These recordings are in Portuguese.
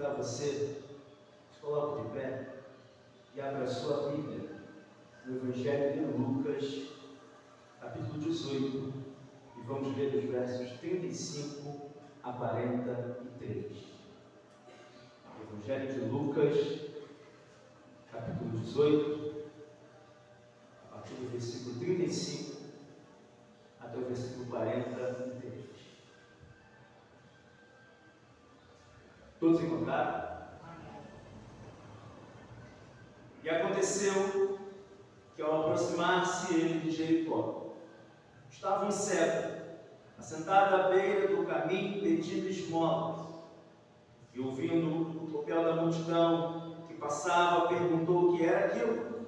convidar você, se coloque de pé e abra a sua Bíblia no Evangelho de Lucas, capítulo 18, e vamos ler os versos 35 a 43. Evangelho de Lucas, capítulo 18, a partir do versículo 35 até o versículo 43. Todos encontraram? E aconteceu que, ao aproximar-se ele de Jericó, estava um cego, assentado à beira do caminho, pedindo esmolas. E ouvindo o tropel da multidão que passava, perguntou o que era aquilo.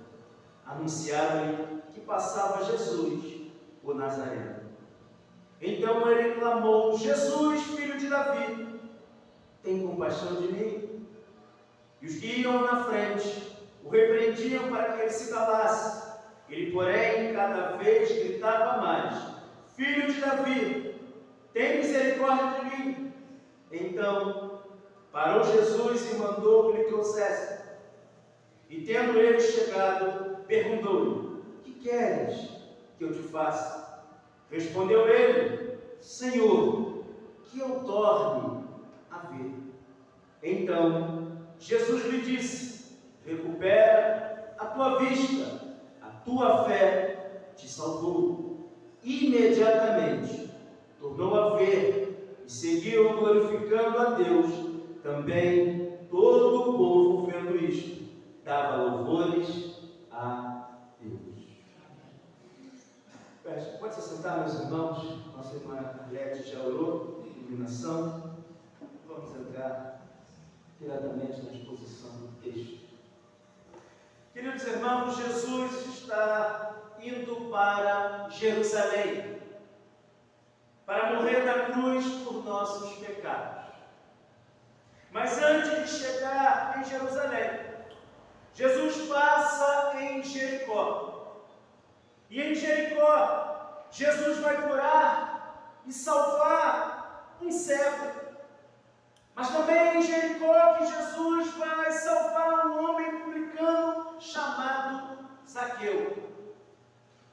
Anunciaram-lhe que passava Jesus, o Nazareno. Então ele clamou: Jesus, filho de Davi, tem compaixão de mim. E os que iam na frente o repreendiam para que ele se calasse. Ele, porém, cada vez gritava mais: Filho de Davi, tem misericórdia de mim. Então parou Jesus e mandou que lhe trouxessem. E tendo ele chegado, perguntou-lhe: Que queres que eu te faça? Respondeu ele: Senhor, que eu torne a ver. Então Jesus lhe disse: Recupera a tua vista, a tua fé te salvou. Imediatamente tornou a ver e seguiu glorificando a Deus. Também todo o povo, vendo isto, dava louvores a Deus. Pode se sentar, meus irmãos. Nossa irmã Arlete já orou, iluminação. Vamos entrar diretamente na exposição do texto. Queridos irmãos, Jesus está indo para Jerusalém para morrer na cruz por nossos pecados. Mas antes de chegar em Jerusalém, Jesus passa em Jericó. E em Jericó, Jesus vai curar e salvar um cego. Mas também em Jericó que Jesus vai salvar um homem publicano chamado Zaqueu.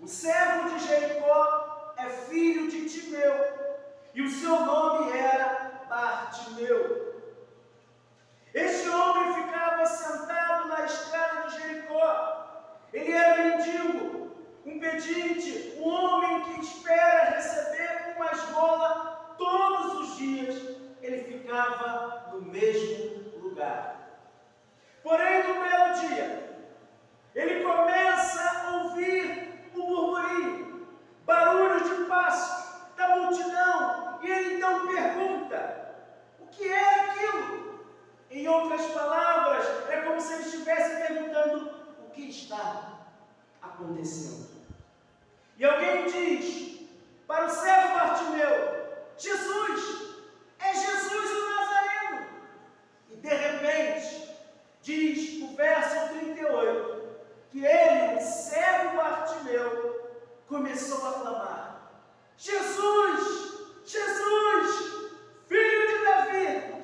O cego de Jericó é filho de Timeu, e o seu nome era Bartimeu. Este homem ficava sentado na estrada de Jericó. Ele era mendigo, um pedinte, um homem que espera receber uma esmola todos os dias. Ele ficava no mesmo lugar. Porém, no belo dia, ele começa a ouvir o murmurio, barulho de passo da multidão, e ele então pergunta: o que é aquilo? Em outras palavras, é como se ele estivesse perguntando: o que está acontecendo? E alguém diz para o cego Bartimeu: Jesus! É Jesus o Nazareno! E de repente, diz o verso 38, que ele, o cego Bartimeu, começou a clamar: Jesus! Jesus! Filho de Davi!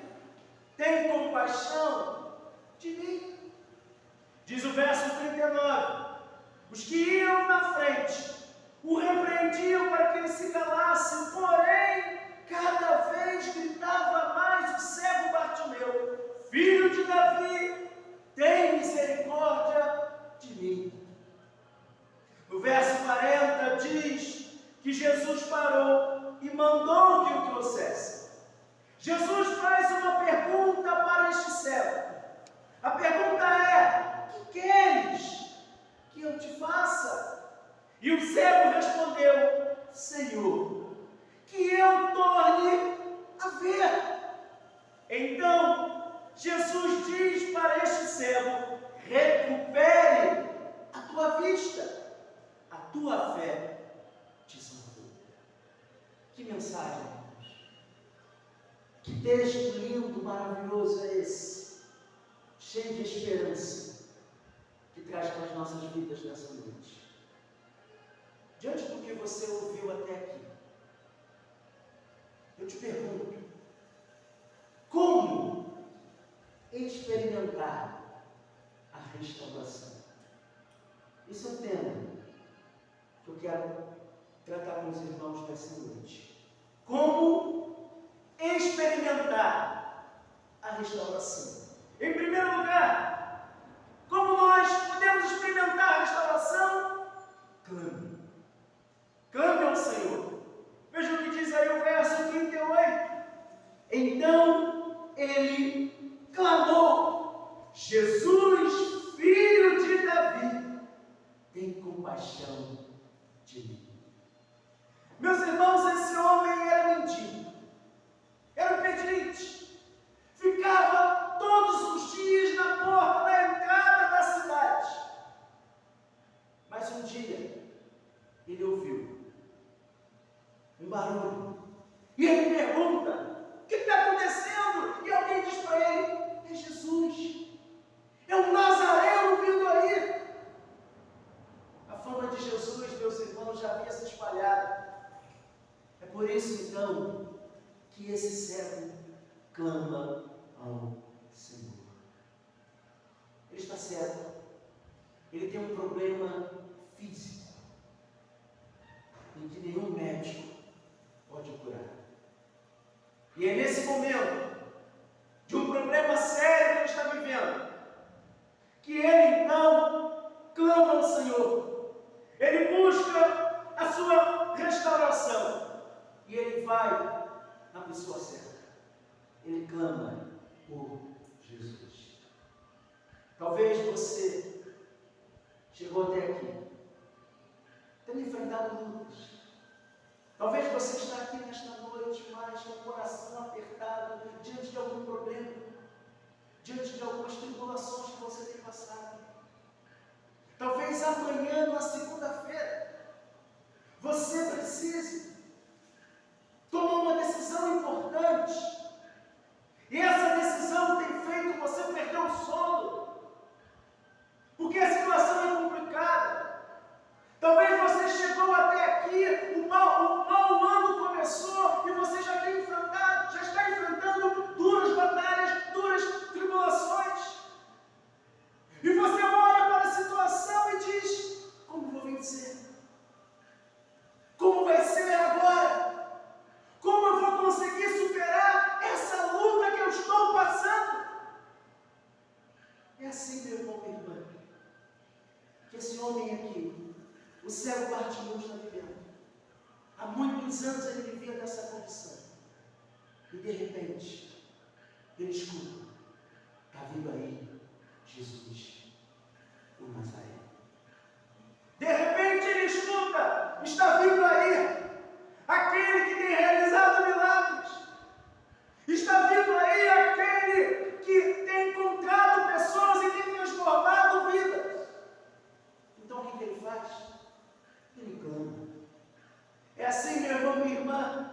Tem compaixão de mim. Diz o verso 39, os que iam na frente o repreendiam para que ele se calasse, porém, cada vez gritava mais o cego Bartimeu: Filho de Davi, tem misericórdia de mim. No verso 40 diz que Jesus parou e mandou que o trouxesse. Jesus faz uma pergunta para este cego. A pergunta é: que queres que eu te faça? E o cego respondeu: Senhor, que eu torne a ver. Então Jesus diz para este cego: recupere a tua vista, a tua fé te salvou. Que mensagem, irmãos! Que texto lindo, maravilhoso é esse, cheio de esperança, que traz para as nossas vidas nessa noite. Diante do que você ouviu até aqui, eu te pergunto: como experimentar a restauração. Esse é o tema que eu quero tratar com os irmãos nessa noite. Como experimentar a restauração? Em primeiro lugar, como nós podemos experimentar a restauração? Clame. Clame ao Senhor. Veja o que diz aí o verso 38. Então ele clamou: Jesus, filho de Davi, tem compaixão de mim. Meus irmãos, esse homem era mendigo, era um pedinte, ficava todos os dias na porta, na entrada da cidade. Mas um dia ele ouviu um barulho e ele pergunta: o que está acontecendo? E alguém diz para ele: é Jesus, é um nazareno vindo aí. A fama de Jesus, meus irmãos, já havia se espalhado. É por isso então que esse cego clama ao Senhor. Ele está cego, ele tem um problema físico em que nenhum médico pode curar. E é nesse momento de um problema sério que ele está vivendo que ele então clama ao Senhor. Ele busca a sua restauração e ele vai na pessoa certa. Ele clama por Jesus. Talvez você chegou até aqui tendo enfrentado lutas. Talvez você está aqui nesta noite, mas com o coração apertado diante de algum problema, diante de algumas tribulações que você tem passado. Talvez amanhã, na segunda-feira, você precise tomar uma decisão importante. E essa decisão tem feito você perder o sono, porque a situação é complicada. Talvez você chegou até aqui, o mau ano começou e você já está enfrentando duras batalhas, duras tribulações. E você olha para a situação e diz: como vou vencer? Como vai ser agora? Como eu vou conseguir superar essa luta que eu estou passando? É assim, meu irmão, minha irmã, que esse homem aqui, o cego Bartimeu, está vivendo. Há muitos anos ele vivia nessa condição. E de repente, ele escuta: está vindo aí Jesus, o Nazareno. De repente ele escuta: está vindo aí aquele que tem realizado milagres. Está vindo aí aquele que tem encontrado pessoas e tem transformado vidas. Então o que ele faz? Ele clama. É assim, meu irmão, minha irmã,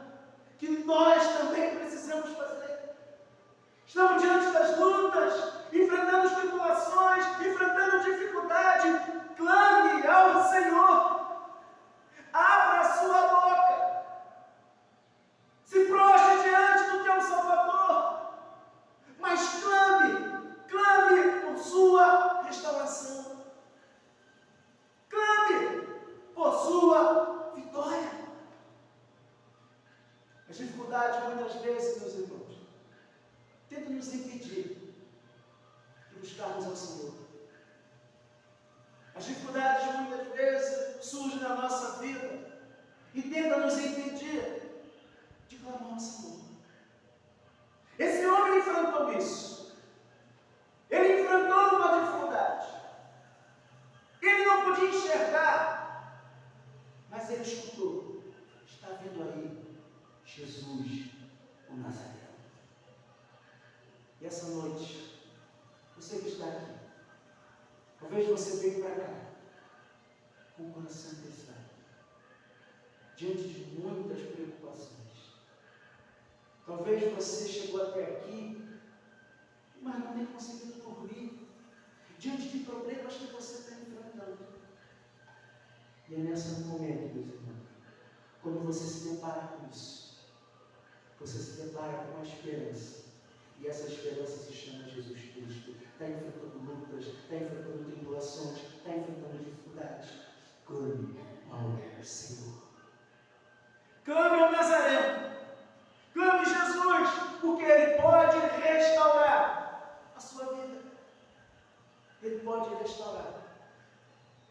que nós também precisamos fazer. Estamos diante das lutas, enfrentando as tribulações, enfrentando dificuldade. Clame ao Senhor. Abra a sua boca. Se prostre diante do teu Salvador. Mas clame por sua restauração. Clame por sua vitória. As dificuldades, muitas vezes, meus irmãos, tentam nos impedir de buscarmos ao Senhor. As dificuldades, muitas vezes, surgem na nossa vida e tentam nos impedir de clamar ao Senhor. Esse homem enfrentou isso. Ele enfrentou uma dificuldade. Ele não podia enxergar, mas ele escutou: está vindo aí Jesus, o Nazareno. E essa noite, você que está aqui, talvez você veio para cá com o coração pesado, diante de muitas preocupações. Talvez você chegou até aqui, mas não tem conseguido dormir, diante de problemas que você está enfrentando. E é nesse momento, meus irmãos, quando você se depara com isso, você se depara com a esperança E essa esperança se chama Jesus Cristo. Está enfrentando lutas, está enfrentando tribulações, está enfrentando dificuldades. Clame ao Senhor. Clame ao Nazareno. Clame Jesus, porque Ele pode restaurar a sua vida. Ele pode restaurar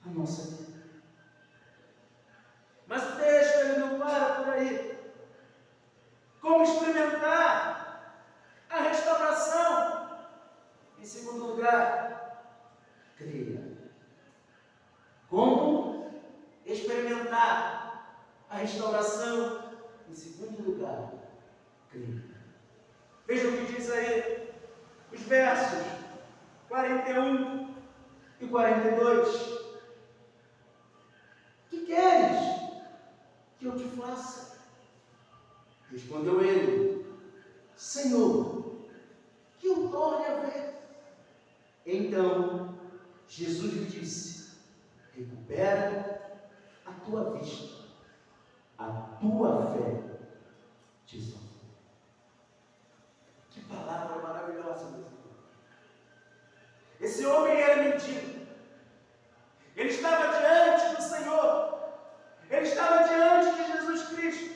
a nossa vida. Mas o texto ele não para por aí. Como experimentar a restauração? Em segundo lugar, creia. Como experimentar a restauração? Em segundo lugar, creia. Veja o que diz aí os versos 41 e 42. Que queres que eu te faça? Respondeu ele: Senhor, que eu torne a ver. Então Jesus lhe disse: recupera a tua vista, a tua fé te salvou. Que palavra maravilhosa, meus irmãos. Esse homem era mendigo. Ele estava diante do Senhor. Ele estava diante de Jesus Cristo.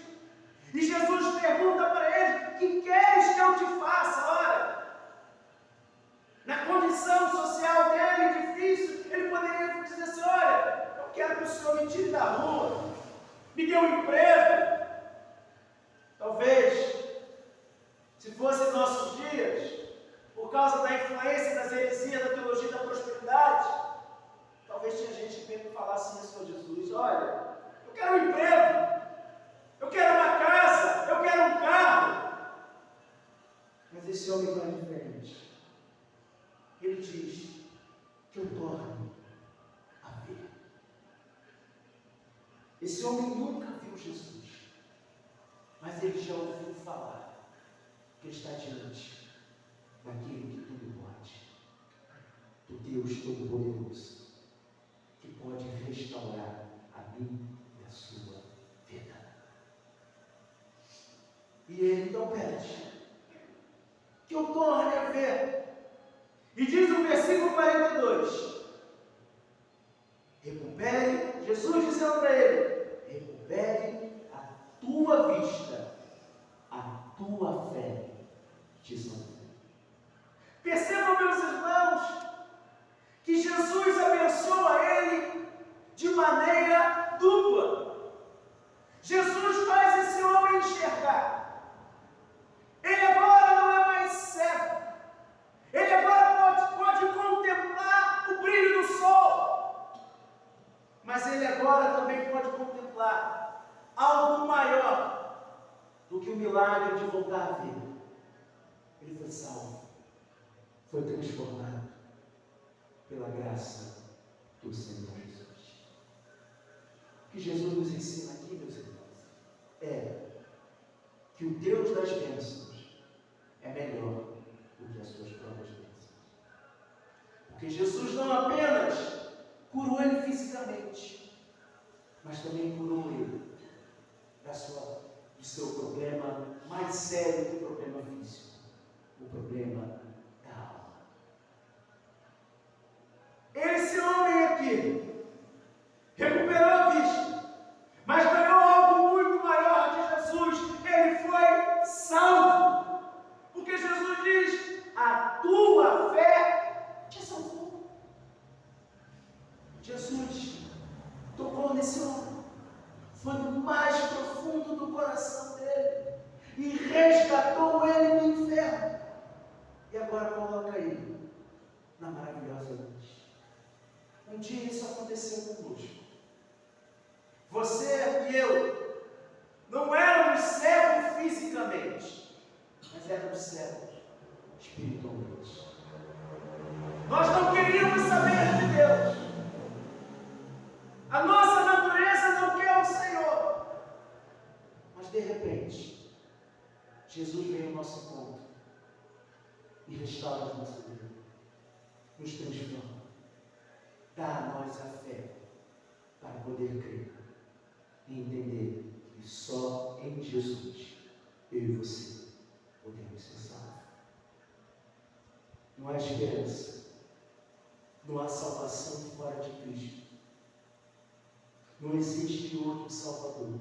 E Jesus pergunta para ele: que queres que eu te faça? Ora, na condição social dele difícil, ele poderia dizer assim: olha, eu quero que o Senhor me tire da rua, me dê um emprego. Talvez, se fosse nossos dias, por causa da influência das heresias da teologia da prosperidade, talvez tinha gente que falasse isso para Jesus: olha, eu quero um emprego, eu quero uma casa, eu quero um carro. Mas esse homem vai diferente. Ele diz: que eu torne a ver. Esse homem nunca viu Jesus, mas ele já ouviu falar que ele está diante daquele que tudo pode, do Deus Todo-Poderoso, que pode restaurar a mim e a sua vida. E ele então pede que eu torne a ver. E diz o versículo 42: recupere, Jesus dizendo para ele: recupere a tua vista, a tua fé te salvou. Percebam, meus irmãos, que Jesus abençoa ele de maneira dupla. Jesus faz esse homem enxergar. Ele agora não é mais cego. Ele agora pode contemplar o brilho do sol. Mas ele agora também pode contemplar algo maior do que o milagre de voltar a ver. Ele foi salvo, foi transformado pela graça do Senhor Jesus. O que Jesus nos ensina aqui, meus irmãos, é que o Deus das bênçãos é melhor do que as suas próprias bênçãos. Porque Jesus não apenas curou ele fisicamente, mas também curou ele do seu problema mais sério que o problema físico, o problema da alma. Esse homem aqui recuperou a vista, mas ganhou algo muito maior de Jesus. Ele foi salvo, porque Jesus diz: a tua fé te salvou. Jesus tocou nesse homem, foi no mais profundo do coração dele e resgatou ele do inferno. E agora coloca ele na maravilhosa luz. Um dia isso aconteceu conosco. Você e eu não éramos cegos fisicamente, mas éramos cegos espiritualmente. Nós não queríamos saber de Deus. A nossa natureza não quer o Senhor. Mas de repente, Jesus veio ao nosso encontro e restaura a nossa vida, nos transforma, dá a nós a fé para poder crer e entender que só em Jesus eu e você podemos ser salvos. Não há esperança. Não há salvação fora de Cristo. Não existe outro Salvador.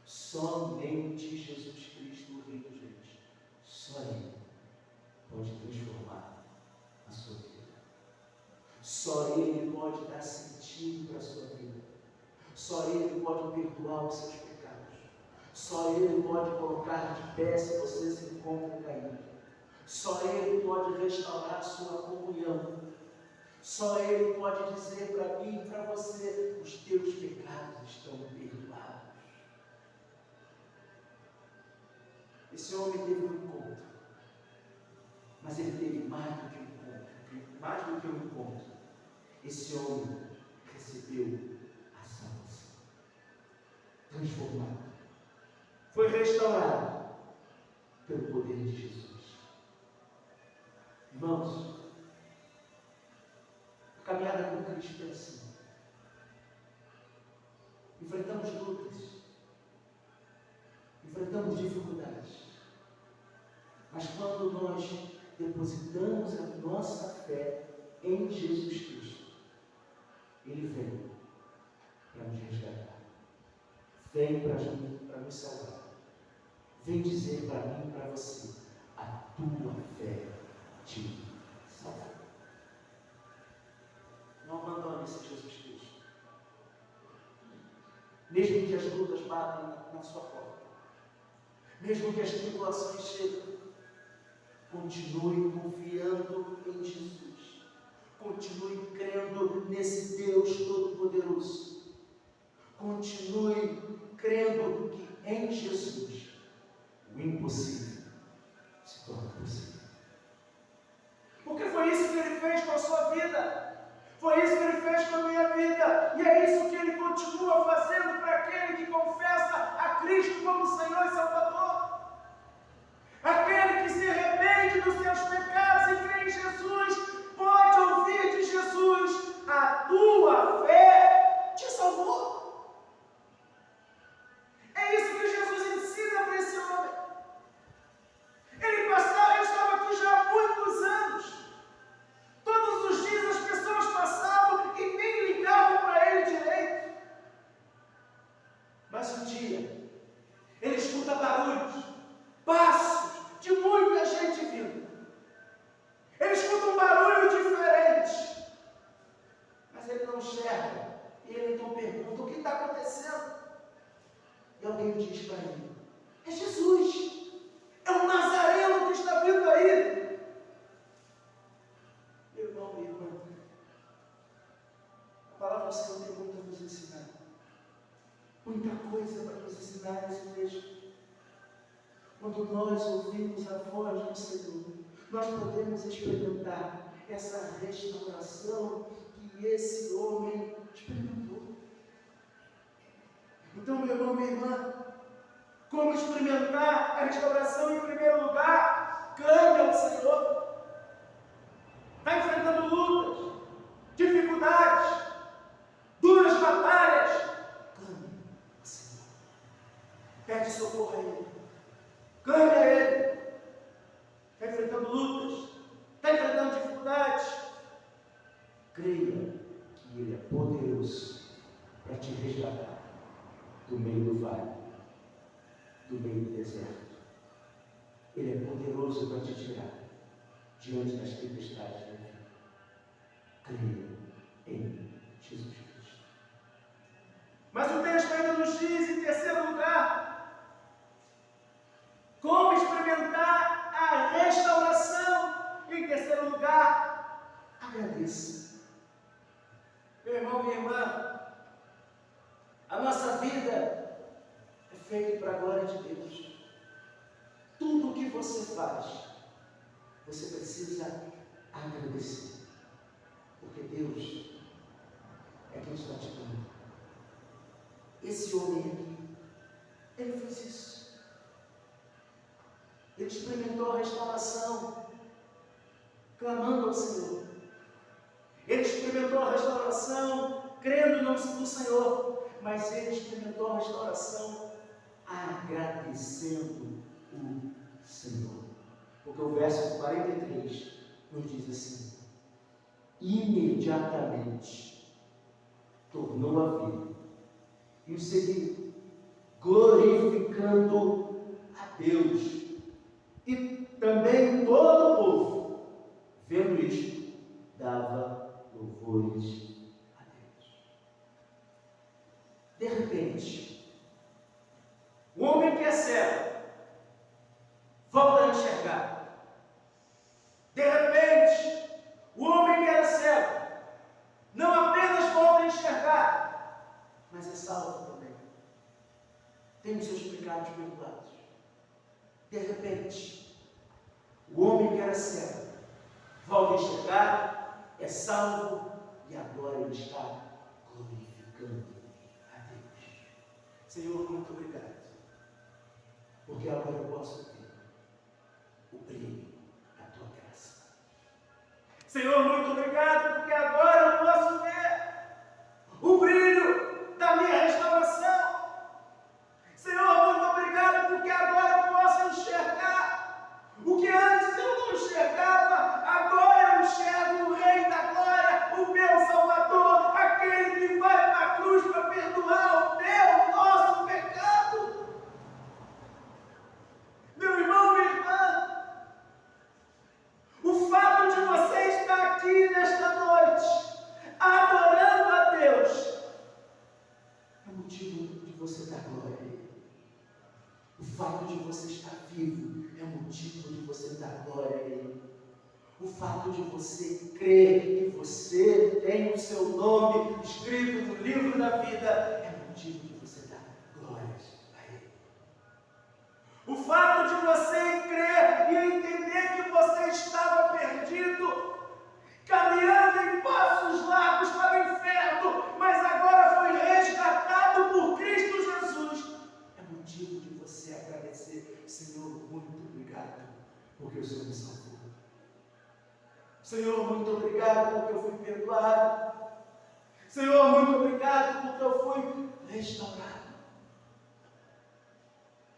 Somente Jesus Cristo, o Rei dos Reis. Só Ele pode transformar a sua vida. Só Ele pode dar sentido para a sua vida. Só Ele pode perdoar os seus pecados. Só Ele pode colocar de pé se você se encontra caído. Só Ele pode restaurar a sua comunhão. Só Ele pode dizer para mim e para você: os teus pecados estão perdoados. Esse homem teve um encontro, mas ele teve mais do que um encontro. Mais do que um encontro. Esse homem recebeu a salvação, transformado, foi restaurado pelo poder de Jesus. Irmãos, a caminhada com Cristo é assim. Enfrentamos lutas, enfrentamos dificuldades, mas quando nós depositamos a nossa fé em Jesus Cristo, Ele vem para nos resgatar, vem para nos salvar, vem dizer para mim e para você: a tua fé te salva. Não abandone esse Jesus Cristo. Mesmo que as lutas batem na sua porta, mesmo que as tribulações cheguem, continue confiando em Jesus. Continue crendo nesse Deus Todo-Poderoso. Continue crendo que em Jesus o impossível se torna possível. Porque foi isso que Ele fez com a sua vida. Foi isso que Ele fez com a minha vida. E é isso que Ele continua fazendo para aquele que confessa a Cristo como Senhor e Salvador. Aquele que se arrepende dos seus pecados e crê em Jesus, pode ouvir de Jesus: a tua fé te salvou. É isso que Jesus ensina para esse homem. Ele estava aqui já há muitos anos. Todos os dias as pessoas passavam e nem ligavam para ele direito. Mas um dia, ele escuta barulhos, passos de muita gente vindo. Ele escuta um barulho diferente, mas ele não enxerga. E ele então pergunta: o que está acontecendo? E alguém diz para ele: é Jesus, é o Nazareno que está vindo aí. Meu irmão, minha irmã, a palavra do Senhor tem muito a nos ensinar, muita coisa para nos ensinar nesse texto. Quando nós ouvimos a voz do Senhor, nós podemos experimentar essa restauração que esse homem experimentou. Então, meu irmão, minha irmã, como experimentar a restauração? Em primeiro lugar, clame ao Senhor. Está enfrentando lutas, dificuldades, duras batalhas, clame ao Senhor. Pede socorro a Ele. Clame a Ele. Está enfrentando lutas, está enfrentando dificuldades, creia que Ele é poderoso para te resgatar do meio do vale, do meio do deserto. Ele é poderoso para te tirar diante das tempestades da vida. Creia em Jesus Cristo. Mas o texto ainda nos diz, em terceiro lugar, como experimentar a restauração. Em terceiro lugar, agradeça. Meu irmão, minha irmã, a nossa vida é feita para a glória de Deus. Tudo o que você faz, você precisa agradecer, porque Deus é quem está te dando. Esse homem aqui, ele fez isso. Ele experimentou a restauração, clamando ao Senhor. Ele experimentou a restauração, crendo no Senhor, mas ele experimentou a restauração agradecendo o Senhor. Porque o verso 43 nos diz assim: imediatamente tornou a vir e o seguiu, glorificando a Deus. E também todo o povo, vendo isto, dava louvores a Deus. De repente, o homem que é cego volta a enxergar. De repente, o homem que era cego não apenas volta a enxergar, mas é salvo também. Tem os seus pecados perdoados. De repente, o homem que era cego volta a enxergar, é salvo e agora ele está glorificando a Deus. Senhor, muito obrigado, porque agora eu posso ter o brilho da tua graça. Senhor, muito obrigado, porque agora eu posso ver o brilho da minha restauração. Senhor, muito obrigado, porque agora eu posso enxergar o que antes eu não enxergava. Agora eu enxergo o Rei da Glória, o meu Salvador, aquele que vai para a cruz para perdoar o nosso pecado. Meu irmão, minha irmã, o fato de você estar aqui nesta noite, adorando a Deus, é motivo de você dar glória a Ele. O fato de você estar vivo é motivo de você dar glória a Ele. O fato de você crer que você tem o seu nome escrito no livro da vida é motivo de você dar glórias a Ele. O fato de você crer e entender que você estava perdido, caminhando em passos largos para o inferno, mas agora foi resgatado por Cristo Jesus, é motivo de você agradecer. Senhor, muito obrigado, porque o Senhor me salvou. Senhor, muito obrigado, porque eu fui perdoado. Senhor, muito obrigado, porque eu fui restaurado.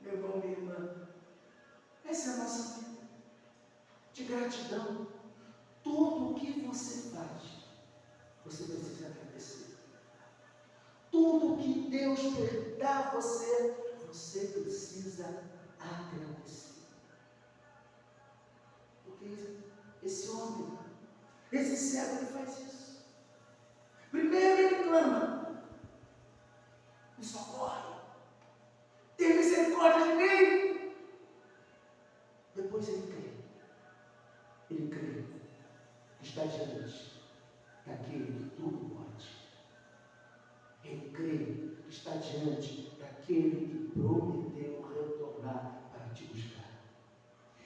Meu irmão, minha irmã, essa é a nossa vida de gratidão. Tudo o que você faz, você precisa agradecer. Tudo o que Deus dá a você, você precisa agradecer. Porque esse homem, esse cego, ele faz isso. Primeiro ele clama: me socorre, tem misericórdia de mim. Depois ele crê que está diante daquele que tudo pode. Ele crê que está diante daquele que prometeu retornar para te buscar.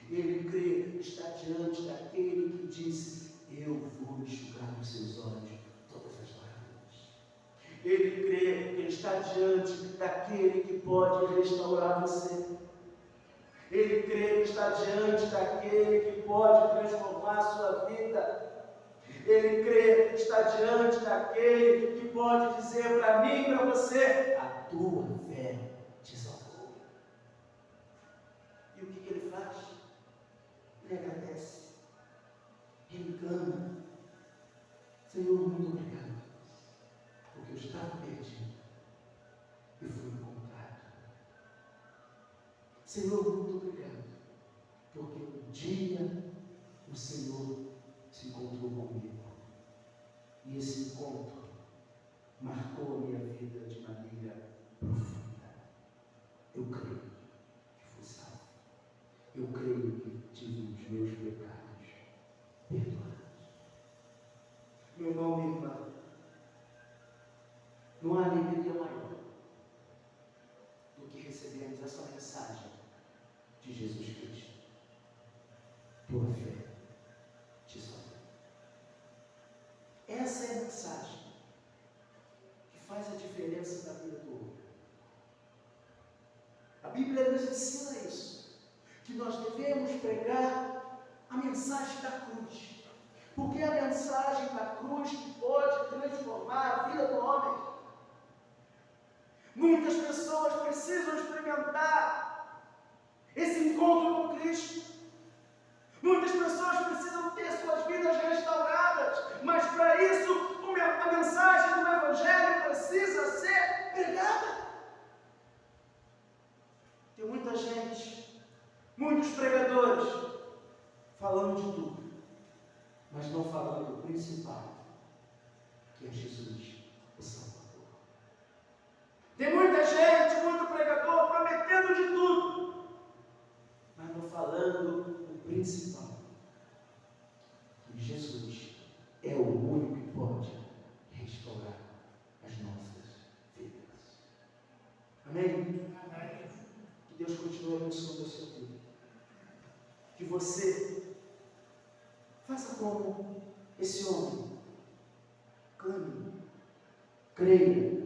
Ele crê que está diante daquele que disse: eu vou enxugar nos seus olhos todas as lágrimas. Ele crê que ele está diante daquele que pode restaurar você. Ele crê que está diante daquele que pode transformar a sua vida. Ele crê que está diante daquele que pode dizer para mim e para você: a tua fé te salvou. E o que ele faz? Ele agradece. Ele clama: Senhor, muito obrigado, porque eu estava perdido e fui encontrado. Senhor, muito obrigado, porque um dia o Senhor se encontrou comigo. E esse encontro marcou a minha vida de maneira profunda. Eu creio que fui salvo. Eu creio que tive os meus pecados perdoados. Meu irmão, minha irmã, não há alegria maior do que recebermos essa mensagem de Jesus Cristo. Tua fé te salvou. Essa é a mensagem que faz a diferença na vida do outro. A Bíblia nos ensina isso, que nós devemos pregar a mensagem da cruz, porque é a mensagem da cruz que pode transformar a vida do homem. Muitas pessoas precisam experimentar esse encontro com Cristo. Muitas pessoas precisam ter suas Tem muita gente, muitos pregadores, falando de tudo, mas não falando do principal, que é Jesus, o Salvador. Tem muita gente, muito pregador, prometendo de tudo, mas não falando o principal, que Jesus é o único que pode restaurar as nossas vidas. Amém? Amém. Que Deus continue abençoando a sua vida. Que você faça como esse homem. Clame, creia,